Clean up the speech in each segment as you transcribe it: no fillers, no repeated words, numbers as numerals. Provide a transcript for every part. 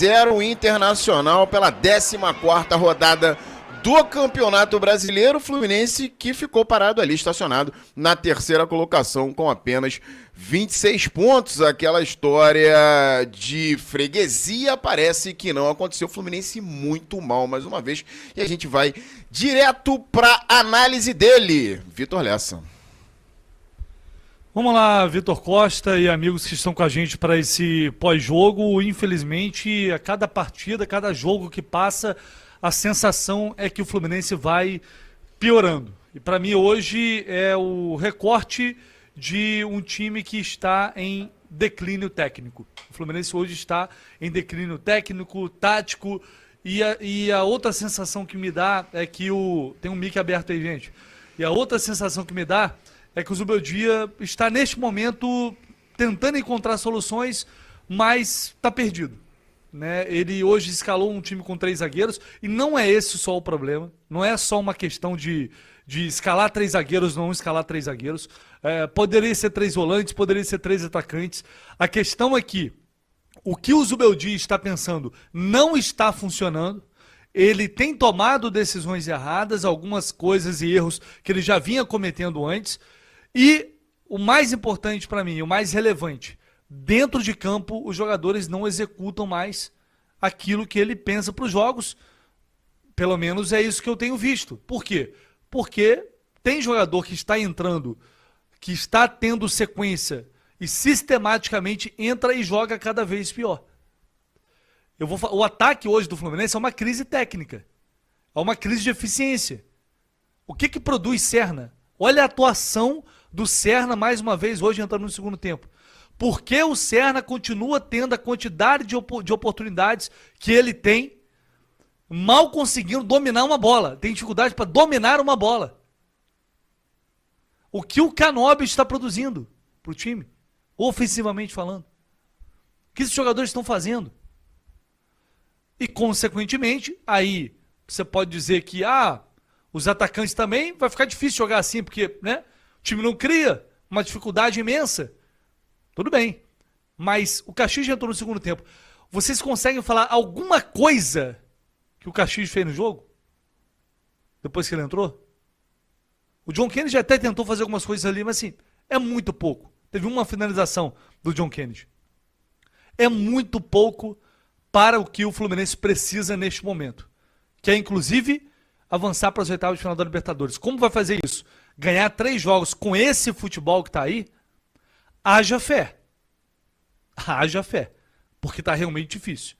0 Internacional pela 14ª rodada do Campeonato Brasileiro. Fluminense que ficou parado ali, estacionado na terceira colocação com apenas 26 pontos. Aquela história de freguesia parece que não aconteceu. Fluminense muito mal mais uma vez. E a gente vai direto para análise dele, Vitor Lessa. Vamos lá, Vitor Costa e amigos que estão com a gente para esse pós-jogo. Infelizmente, a cada partida, cada jogo que passa, a sensação é que o Fluminense vai piorando. E para mim hoje é o recorte de um time que está em declínio técnico. O Fluminense hoje está em declínio técnico, tático, e a outra sensação que me dá é que tem um mic aberto aí, gente. E a outra sensação que me dá é que o Zubeldia está neste momento tentando encontrar soluções, mas está perdido. Né? Ele hoje escalou um time com 3 zagueiros e não é esse só o problema. Não é só uma questão de escalar 3 zagueiros, não escalar 3 zagueiros. Poderia ser 3 volantes, poderia ser 3 atacantes. A questão é que o que o Zubeldia está pensando não está funcionando. Ele tem tomado decisões erradas, algumas coisas e erros que ele já vinha cometendo antes. E o mais importante para mim, o mais relevante, dentro de campo, os jogadores não executam mais aquilo que ele pensa para os jogos. Pelo menos é isso que eu tenho visto. Por quê? Porque tem jogador que está entrando, que está tendo sequência e sistematicamente entra e joga cada vez pior. O ataque hoje do Fluminense é uma crise técnica. É uma crise de eficiência. O que produz Serna? Olha a atuação do Serna mais uma vez hoje entrando no segundo tempo. Por que o Serna continua tendo a quantidade de oportunidades que ele tem, mal conseguindo dominar uma bola? Tem dificuldade para dominar uma bola. O que o Canóbio está produzindo para o time, ofensivamente falando? O que esses jogadores estão fazendo? E, consequentemente, aí você pode dizer que os atacantes também vai ficar difícil jogar assim, porque né, o time não cria, uma dificuldade imensa. Tudo bem, mas o Caxias já entrou no segundo tempo. Vocês conseguem falar alguma coisa que o Caxias fez no jogo? Depois que ele entrou? O John Kennedy até tentou fazer algumas coisas ali, mas assim, é muito pouco. Teve uma finalização do John Kennedy. É muito pouco para o que o Fluminense precisa neste momento, que é inclusive avançar para as oitavas de final da Libertadores. Como vai fazer isso? Ganhar 3 jogos com esse futebol que está aí? Haja fé. Haja fé. Porque está realmente difícil.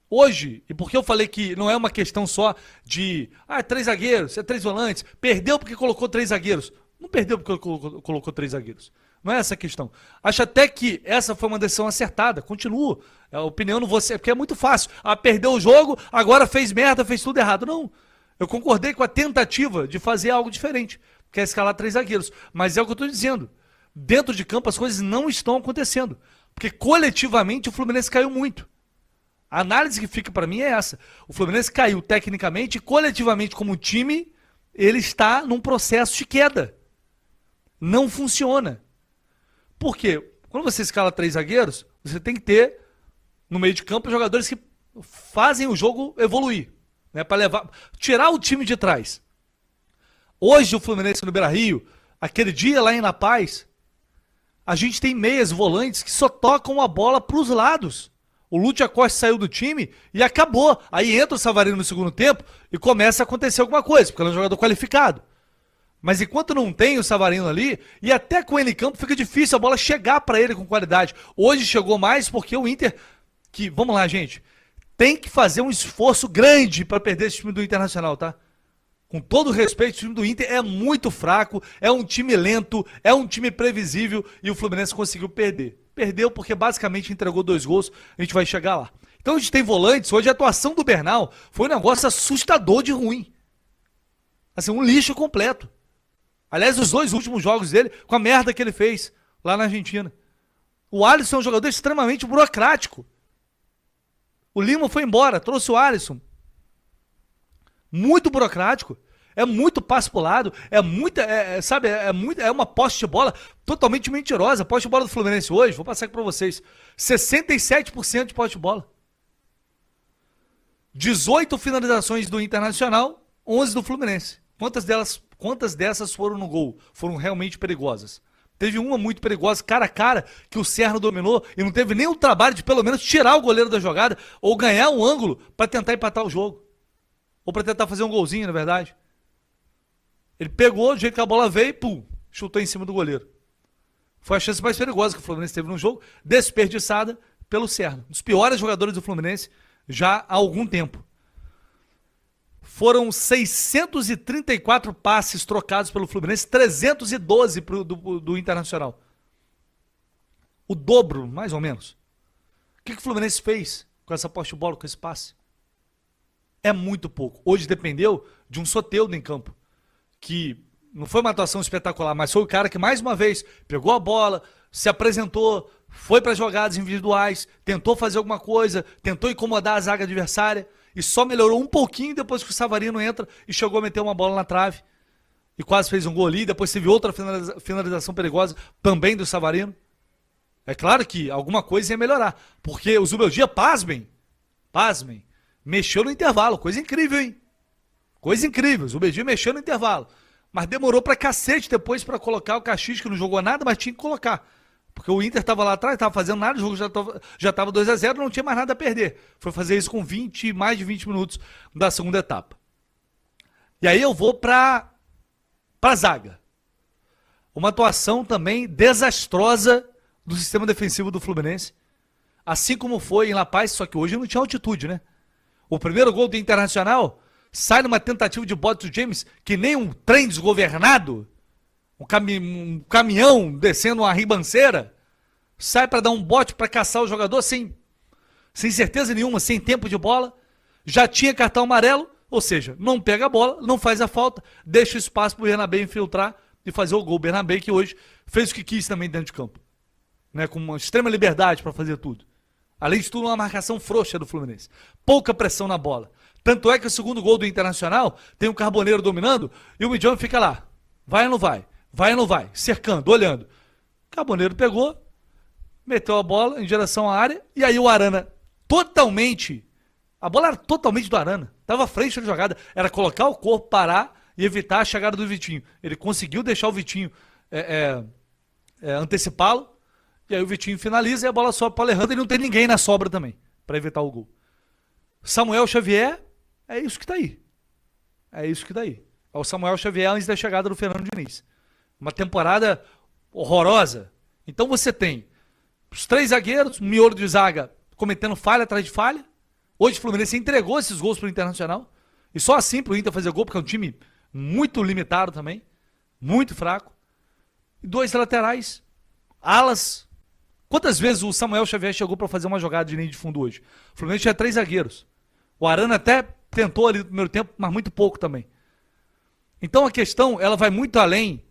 Hoje, e porque eu falei que não é uma questão só de 3 zagueiros, 3 volantes, perdeu porque colocou 3 zagueiros. Não perdeu porque colocou 3 zagueiros. Não é essa a questão. Acho até que essa foi uma decisão acertada. Continuo. A opinião não vou ser, porque é muito fácil. Perdeu o jogo, agora fez merda, fez tudo errado. Não. Eu concordei com a tentativa de fazer algo diferente, que é escalar 3 zagueiros. Mas é o que eu estou dizendo. Dentro de campo as coisas não estão acontecendo. Porque coletivamente o Fluminense caiu muito. A análise que fica para mim é essa. O Fluminense caiu tecnicamente e coletivamente como time, ele está num processo de queda. Não funciona. Por quê? Quando você escala 3 zagueiros, você tem que ter no meio de campo jogadores que fazem o jogo evoluir, né, para tirar o time de trás. Hoje o Fluminense no Beira-Rio, aquele dia lá em La Paz, a gente tem meias volantes que só tocam a bola para os lados. O Lúcio Acosta saiu do time e acabou. Aí entra o Savarino no segundo tempo e começa a acontecer alguma coisa, porque ele é um jogador qualificado. Mas enquanto não tem o Savarino ali, e até com ele em campo, fica difícil a bola chegar para ele com qualidade. Hoje chegou mais porque o Inter, que, vamos lá, gente, tem que fazer um esforço grande para perder esse time do Internacional, tá? Com todo respeito, o time do Inter é muito fraco, é um time lento, é um time previsível e o Fluminense conseguiu perder. Perdeu porque basicamente entregou 2 gols, a gente vai chegar lá. Então a gente tem volantes, hoje a atuação do Bernal foi um negócio assustador de ruim. Assim, um lixo completo. Aliás, os 2 últimos jogos dele, com a merda que ele fez lá na Argentina. O Alisson é um jogador extremamente burocrático. O Lima foi embora, trouxe o Alisson. Muito burocrático. É muito passe pro lado. É uma posse de bola totalmente mentirosa. A posse de bola do Fluminense hoje, vou passar aqui pra vocês. 67% de posse de bola. 18 finalizações do Internacional, 11 do Fluminense. Quantas dessas foram no gol? Foram realmente perigosas? Teve uma muito perigosa, cara a cara, que o Serra dominou e não teve nem o trabalho de pelo menos tirar o goleiro da jogada ou ganhar um ângulo para tentar empatar o jogo. Ou para tentar fazer um golzinho, na verdade. Ele pegou, do jeito que a bola veio e pum, chutou em cima do goleiro. Foi a chance mais perigosa que o Fluminense teve no jogo, desperdiçada pelo Serra. Um dos piores jogadores do Fluminense já há algum tempo. Foram 634 passes trocados pelo Fluminense, 312 do Internacional. O dobro, mais ou menos. O que o Fluminense fez com essa posse de bola, com esse passe? É muito pouco. Hoje dependeu de um Soteldo em campo, que não foi uma atuação espetacular, mas foi o cara que mais uma vez pegou a bola, se apresentou, foi para jogadas individuais, tentou fazer alguma coisa, tentou incomodar a zaga adversária e só melhorou um pouquinho depois que o Savarino entra e chegou a meter uma bola na trave e quase fez um gol ali. Depois teve outra finalização perigosa também do Savarino. É claro que alguma coisa ia melhorar, porque o Zubeldia, pasmem, mexeu no intervalo, coisa incrível, hein? Coisa incrível, o Zubeldia mexeu no intervalo, mas demorou pra cacete depois pra colocar o Caxias, que não jogou nada, mas tinha que colocar. Porque o Inter estava lá atrás, estava fazendo nada, o jogo já estava 2-0, não tinha mais nada a perder. Foi fazer isso com mais de 20 minutos da segunda etapa. E aí eu vou para a zaga. Uma atuação também desastrosa do sistema defensivo do Fluminense. Assim como foi em La Paz, só que hoje não tinha altitude, né? O primeiro gol do Internacional sai numa tentativa de bote do James, que nem um trem desgovernado, um caminhão descendo uma ribanceira, sai para dar um bote para caçar o jogador sem certeza nenhuma, sem tempo de bola, já tinha cartão amarelo, ou seja, não pega a bola, não faz a falta, deixa o espaço para o Bernabé infiltrar e fazer o gol. O Bernabé que hoje fez o que quis também dentro de campo, né, com uma extrema liberdade para fazer tudo. Além de tudo, uma marcação frouxa do Fluminense. Pouca pressão na bola. Tanto é que o segundo gol do Internacional tem o Carboneiro dominando e o Midian fica lá. Vai ou não vai? Vai ou não vai? Cercando, olhando. O Carboneiro pegou, meteu a bola em direção à área, e aí o Arana a bola era totalmente do Arana, estava à frente da jogada, era colocar o corpo, parar e evitar a chegada do Vitinho. Ele conseguiu deixar o Vitinho antecipá-lo, e aí o Vitinho finaliza e a bola sobe para o Alejandro e não tem ninguém na sobra também, para evitar o gol. Samuel Xavier, é isso que está aí. É isso que está aí. É o Samuel Xavier antes da chegada do Fernando Diniz. Uma temporada horrorosa. Então você tem os 3 zagueiros, um miolo de zaga cometendo falha atrás de falha. Hoje o Fluminense entregou esses gols para o Internacional. E só assim para o Inter fazer gol, porque é um time muito limitado também. Muito fraco. E 2 laterais. Alas. Quantas vezes o Samuel Xavier chegou para fazer uma jogada de linha de fundo hoje? O Fluminense tinha 3 zagueiros. O Arana até tentou ali no primeiro tempo, mas muito pouco também. Então a questão, ela vai muito além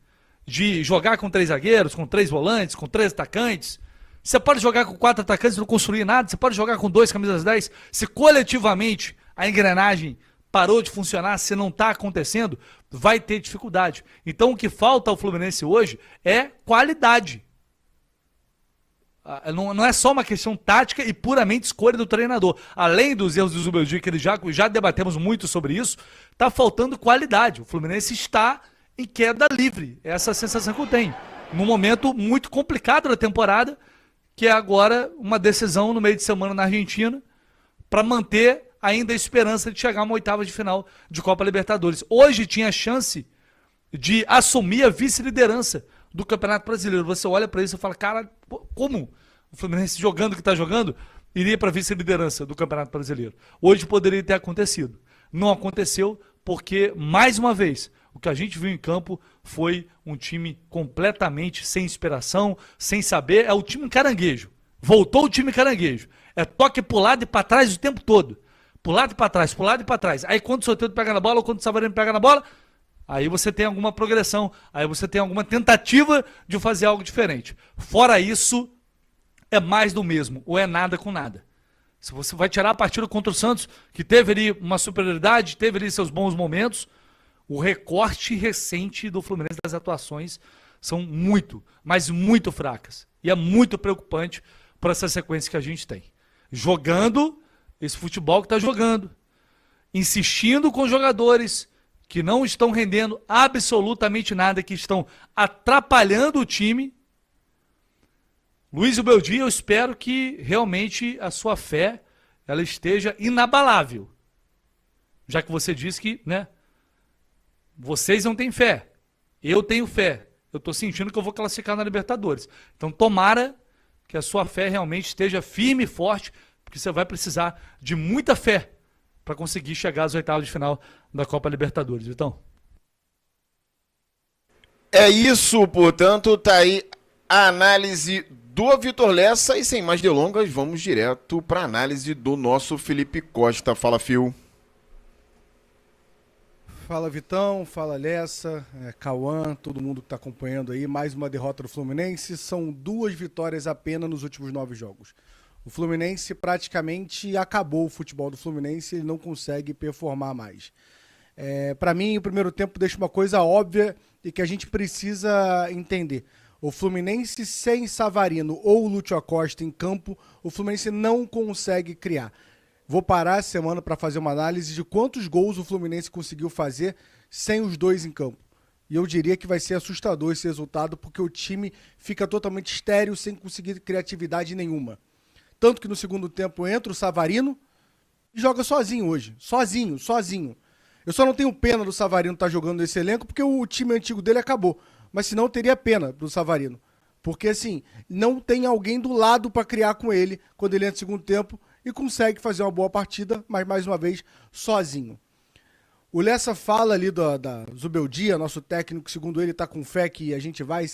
de jogar com 3 zagueiros, com 3 volantes, com 3 atacantes. Você pode jogar com 4 atacantes e não construir nada. Você pode jogar com 2 camisas 10. Se coletivamente a engrenagem parou de funcionar, se não está acontecendo, vai ter dificuldade. Então o que falta ao Fluminense hoje é qualidade. Não é só uma questão tática e puramente escolha do treinador. Além dos erros do Zubeldia, que ele já debatemos muito sobre isso, está faltando qualidade. O Fluminense está em queda livre. Essa é a sensação que eu tenho. Num momento muito complicado da temporada, que é agora uma decisão no meio de semana na Argentina, para manter ainda a esperança de chegar a uma oitava de final de Copa Libertadores. Hoje tinha chance de assumir a vice-liderança do Campeonato Brasileiro. Você olha para isso e fala, cara, como o Fluminense jogando o que está jogando, iria para a vice-liderança do Campeonato Brasileiro? Hoje poderia ter acontecido. Não aconteceu porque, mais uma vez, o que a gente viu em campo foi um time completamente sem inspiração, sem saber. É o time caranguejo. Voltou o time caranguejo. É toque pro lado e para trás o tempo todo. Pro lado e para trás, pro lado e para trás. Aí quando o Soteldo pega na bola ou quando o Savarino pega na bola, aí você tem alguma progressão, aí você tem alguma tentativa de fazer algo diferente. Fora isso, é mais do mesmo, ou é nada com nada. Se você vai tirar a partida contra o Santos, que teve ali uma superioridade, teve ali seus bons momentos, o recorte recente do Fluminense das atuações são muito, mas muito fracas. E é muito preocupante por essa sequência que a gente tem. Jogando esse futebol que está jogando, insistindo com jogadores que não estão rendendo absolutamente nada, que estão atrapalhando o time. Luiz Ubeldia, eu espero que realmente a sua fé ela esteja inabalável. Já que você disse que, né, vocês não têm fé. Eu tenho fé. Eu estou sentindo que eu vou classificar na Libertadores. Então tomara que a sua fé realmente esteja firme e forte, porque você vai precisar de muita fé para conseguir chegar às oitavas de final da Copa Libertadores, Vitão. É isso, portanto, tá aí a análise do Vitor Lessa e sem mais delongas, vamos direto para a análise do nosso Felipe Costa. Fala, Phil. Fala, Vitão, fala, Lessa, Cauã, todo mundo que está acompanhando aí. Mais uma derrota do Fluminense, são 2 vitórias apenas nos últimos 9 jogos. O Fluminense praticamente acabou o futebol do Fluminense, ele não consegue performar mais. Para mim, o primeiro tempo deixa uma coisa óbvia e que a gente precisa entender. O Fluminense sem Savarino ou Lúcio Acosta em campo, o Fluminense não consegue criar. Vou parar a semana para fazer uma análise de quantos gols o Fluminense conseguiu fazer sem os dois em campo. E eu diria que vai ser assustador esse resultado, porque o time fica totalmente estéril, sem conseguir criatividade nenhuma. Tanto que no segundo tempo entra o Savarino e joga sozinho hoje. Sozinho. Eu só não tenho pena do Savarino estar jogando nesse elenco, porque o time antigo dele acabou. Mas senão eu teria pena do Savarino. Porque assim, não tem alguém do lado para criar com ele quando ele entra no segundo tempo e consegue fazer uma boa partida, mas mais uma vez, sozinho. O Lessa fala ali da Zubeldia, nosso técnico, segundo ele, está com fé que a gente vai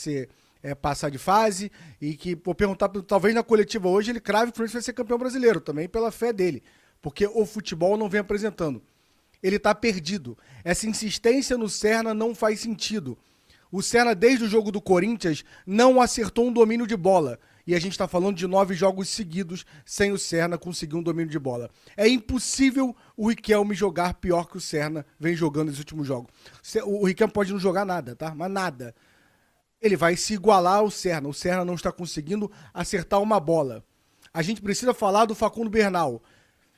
passar de fase e que, vou perguntar, talvez na coletiva hoje ele crave que o Fluminense vai ser campeão brasileiro, também pela fé dele, porque o futebol não vem apresentando. Ele está perdido. Essa insistência no Serna não faz sentido. O Serna, desde o jogo do Corinthians, não acertou um domínio de bola. E a gente está falando de 9 jogos seguidos sem o Serna conseguir um domínio de bola. É impossível o Riquelme jogar pior que o Serna vem jogando nos últimos jogos. O Riquelme pode não jogar nada, tá? Mas nada. Ele vai se igualar ao Serna. O Serna não está conseguindo acertar uma bola. A gente precisa falar do Facundo Bernal.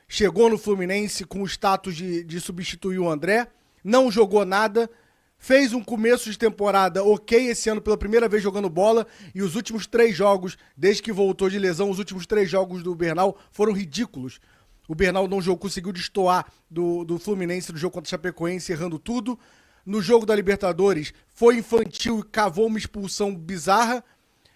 Chegou no Fluminense com o status de substituir o André, não jogou nada, fez um começo de temporada ok esse ano pela primeira vez jogando bola, e os últimos 3 jogos, desde que voltou de lesão, os últimos 3 jogos do Bernal foram ridículos. O Bernal não jogou, conseguiu destoar do Fluminense no jogo contra o Chapecoense, errando tudo. No jogo da Libertadores foi infantil e cavou uma expulsão bizarra,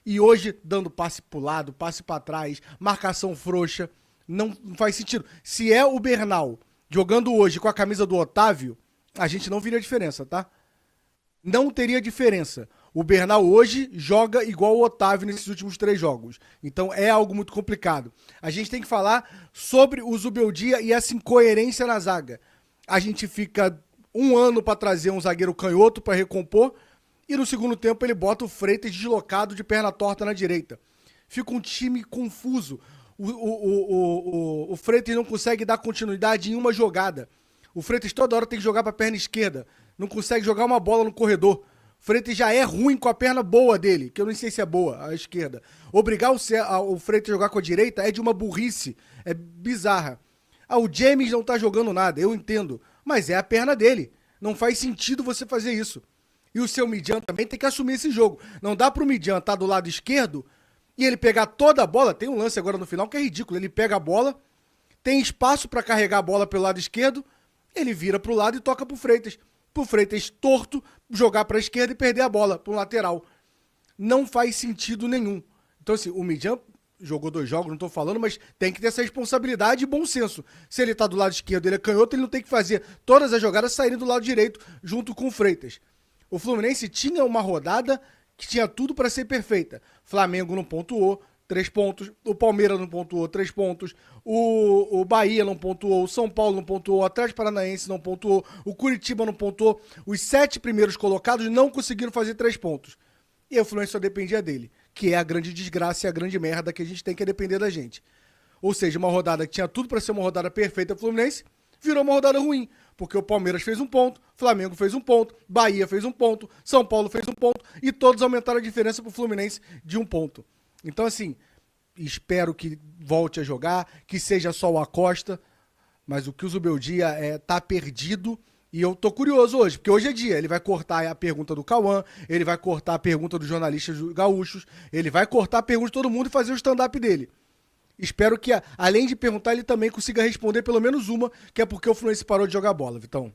e hoje dando passe pro lado, passe para trás, marcação frouxa. Não faz sentido. Se é o Bernal jogando hoje com a camisa do Otávio, a gente não viria diferença, tá? Não teria diferença. O Bernal hoje joga igual o Otávio nesses últimos 3 jogos. Então é algo muito complicado. A gente tem que falar sobre o Zubeldia e essa incoerência na zaga. A gente fica 1 ano para trazer um zagueiro canhoto para recompor e no segundo tempo ele bota o Freitas deslocado de perna torta na direita. Fica um time confuso. O Freitas não consegue dar continuidade em uma jogada. O Freitas toda hora tem que jogar para a perna esquerda. Não consegue jogar uma bola no corredor. O Freitas já é ruim com a perna boa dele, que eu nem sei se é boa, a esquerda. Obrigar o Freitas a jogar com a direita é de uma burrice. É bizarra. O James não tá jogando nada, eu entendo. Mas é a perna dele. Não faz sentido você fazer isso. E o seu Midian também tem que assumir esse jogo. Não dá pro Midian estar do lado esquerdo e ele pegar toda a bola. Tem um lance agora no final que é ridículo. Ele pega a bola, tem espaço para carregar a bola pelo lado esquerdo, ele vira pro lado e toca pro Freitas torto, jogar pra esquerda e perder a bola pro lateral. Não faz sentido nenhum. Então assim, o Midian jogou 2 jogos, não tô falando, mas tem que ter essa responsabilidade e bom senso. Se ele tá do lado esquerdo, ele é canhoto, ele não tem que fazer todas as jogadas saírem do lado direito junto com o Freitas. O Fluminense tinha uma rodada que tinha tudo para ser perfeita. Flamengo não pontuou, 3 pontos. O Palmeiras não pontuou, 3 pontos. O Bahia não pontuou, o São Paulo não pontuou, o Atlético Paranaense não pontuou, o Curitiba não pontuou. Os 7 primeiros colocados não conseguiram fazer 3 pontos. E o Fluminense só dependia dele, que é a grande desgraça e a grande merda que a gente tem que depender da gente. Ou seja, uma rodada que tinha tudo para ser uma rodada perfeita pro Fluminense, virou uma rodada ruim. Porque o Palmeiras fez 1 ponto, Flamengo fez 1 ponto, Bahia fez 1 ponto, São Paulo fez 1 ponto e todos aumentaram a diferença pro Fluminense de 1 ponto. Então, assim, espero que volte a jogar, que seja só o Acosta. mas o que o Zubeldia tá perdido. E eu tô curioso hoje, porque hoje é dia. Ele vai cortar a pergunta do Cauã, ele vai cortar a pergunta dos jornalistas gaúchos, ele vai cortar a pergunta de todo mundo e fazer o stand-up dele. Espero que, além de perguntar, ele também consiga responder pelo menos uma, que é porque o Fluminense parou de jogar bola, Vitão.